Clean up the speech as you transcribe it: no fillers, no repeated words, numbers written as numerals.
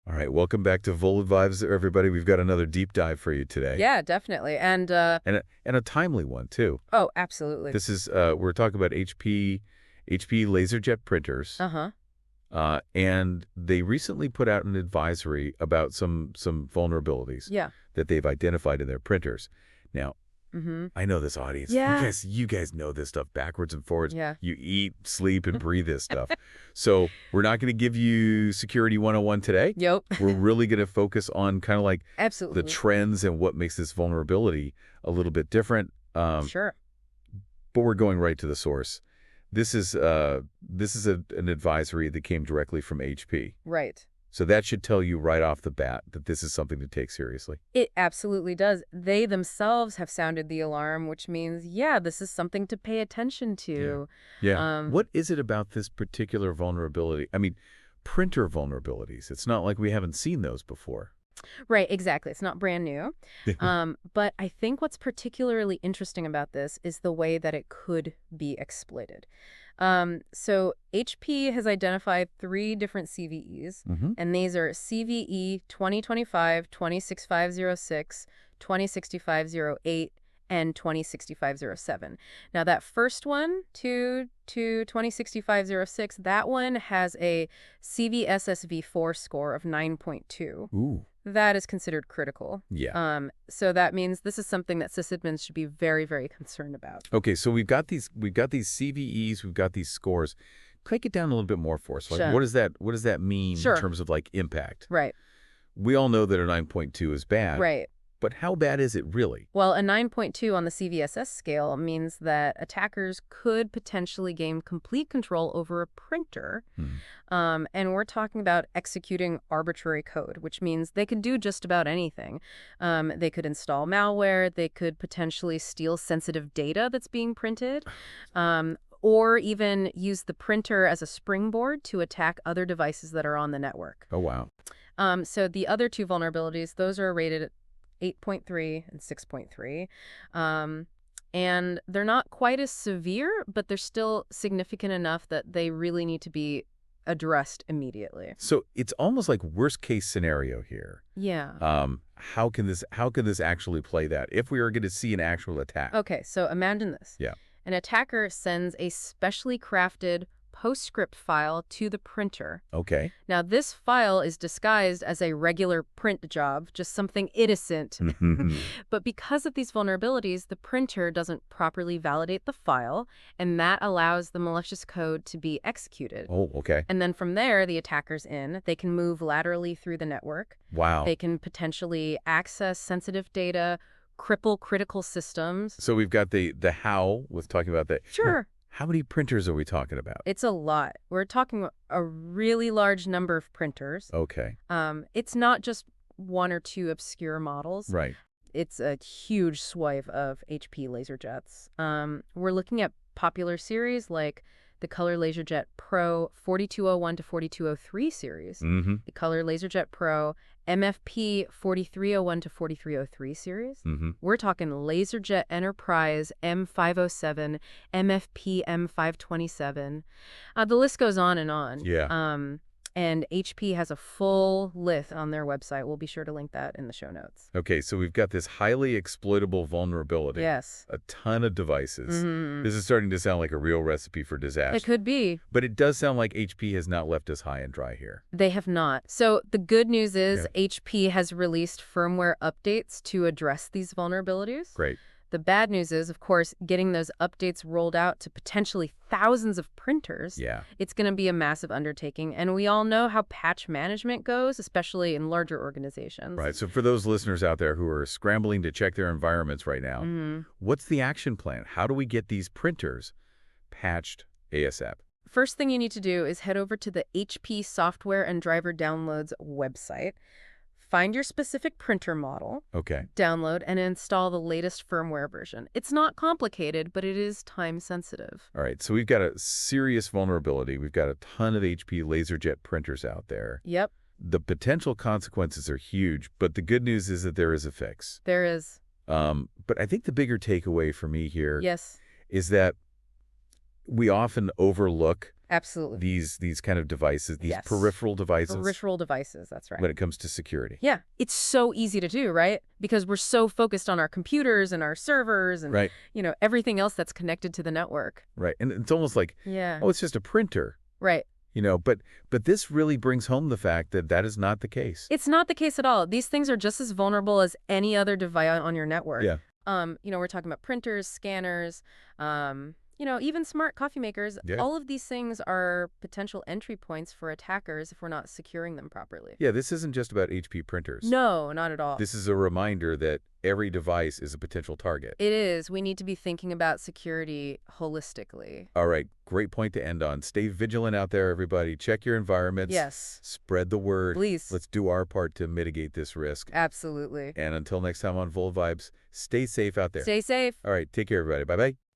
All right, welcome back to Vulnerable Vibes, everybody. We've got another deep dive for you today. Yeah, definitely. And And a timely one, too. oh, absolutely. This is, we're talking about HP LaserJet printers. Uh-huh. And they recently put out an advisory about some vulnerabilities Yeah. that they've identified in their printers. Now, I know this audience. Yeah. You guys know this stuff backwards and forwards. Yeah. You eat, sleep, and breathe this stuff. So we're not going to give you Security 101 today. Yep. We're really going to focus on kind of like Absolutely. the trends and what makes this vulnerability a little bit different. Sure. But we're going right to the source. This is an advisory that came directly from HP. Right. So that should tell you right off the bat that this is something to take seriously. It absolutely does. They themselves have sounded the alarm, which means, yeah, this is something to pay attention to. Yeah. What is it about this particular vulnerability? I mean, printer vulnerabilities. It's not like we haven't seen those before. Right, exactly. It's not brand new. But I think what's particularly interesting about this is the way that it could be exploited. So HP has identified 3 different CVEs, and these are CVE-2025-26506, 2065-08, and 2065-07. Now, that first one, 2065-06, that one has a CVSS v4 score of 9.2. Ooh. That is considered critical. Yeah. So that means this is something that sysadmins should be very, very concerned about. Okay, so we've got these CVEs, we've got these scores. Break it down a little bit more for us. Like, Sure. what does that mean in terms of like impact? Right. We all know that a 9.2 is bad. Right. But how bad is it really? Well, a 9.2 on the CVSS scale means that attackers could potentially gain complete control over a printer. And we're talking about executing arbitrary code, which means they could do just about anything. They could install malware. They could potentially steal sensitive data that's being printed. Or even use the printer as a springboard to attack other devices that are on the network. Oh, wow. So the other 2 vulnerabilities, those are rated at 8.3 and 6.3. And they're not quite as severe, but they're still significant enough that they really need to be addressed immediately. So it's almost like worst case scenario here. Yeah. How can this actually play that if we are going to see an actual attack? Okay, so imagine this. Yeah. An attacker sends a specially crafted PostScript file to the printer. Okay. Now, this file is disguised as a regular print job, just something innocent. But because of these vulnerabilities, the printer doesn't properly validate the file, and that allows the malicious code to be executed. Oh, okay. And then from there, the attacker's in. They can move laterally through the network. Wow. They can potentially access sensitive data, cripple critical systems. So we've got the how with talking about that. Sure. How many printers are we talking about? It's a lot. We're talking a really large number of printers. Okay. It's not just 1 or 2 obscure models. Right. It's a huge swath of HP LaserJets. We're looking at popular series like the Color LaserJet Pro 4201 to 4203 series, the Color LaserJet Pro MFP 4301 to 4303 series. We're talking LaserJet Enterprise M507, MFP M527. The list goes on and on. Yeah. And HP has a full list on their website. We'll be sure to link that in the show notes. Okay, so we've got this highly exploitable vulnerability. Yes. A ton of devices. This is starting to sound like a real recipe for disaster. It could be. But it does sound like HP has not left us high and dry here. They have not. So the good news is HP has released firmware updates to address these vulnerabilities. Great. The bad news is, of course, getting those updates rolled out to potentially thousands of printers. Yeah. It's going to be a massive undertaking. And we all know how patch management goes, especially in larger organizations. Right. So for those listeners out there who are scrambling to check their environments right now, what's the action plan? How do we get these printers patched ASAP? First thing you need to do is head over to the HP Software and Driver Downloads website. Find your specific printer model, download, and install the latest firmware version. It's not complicated, but it is time sensitive. All right, so we've got a serious vulnerability. We've got a ton of HP LaserJet printers out there. Yep. The potential consequences are huge, but the good news is that there is a fix. There is. But I think the bigger takeaway for me here Yes. is that we often overlook Absolutely. these kind of devices, these Yes. peripheral devices Peripheral devices, that's right. when it comes to security. Yeah, it's so easy to do, right? Because we're so focused on our computers and our servers and, Right. Everything else that's connected to the network. Right. And it's almost like, Yeah. oh, it's just a printer. Right. But this really brings home the fact that that is not the case. It's not the case at all. These things are just as vulnerable as any other device on your network. Yeah. We're talking about printers, scanners, even smart coffee makers. Yeah. All of these things are potential entry points for attackers if we're not securing them properly. Yeah, this isn't just about HP printers. No, not at all. This is a reminder that every device is a potential target. It is. We need to be thinking about security holistically. All right, great point to end on. Stay vigilant out there, everybody. Check your environments. Yes. Spread the word. Please. Let's do our part to mitigate this risk. Absolutely. And until next time on Vol Vibes, stay safe out there. Stay safe. All right, take care, everybody. Bye-bye.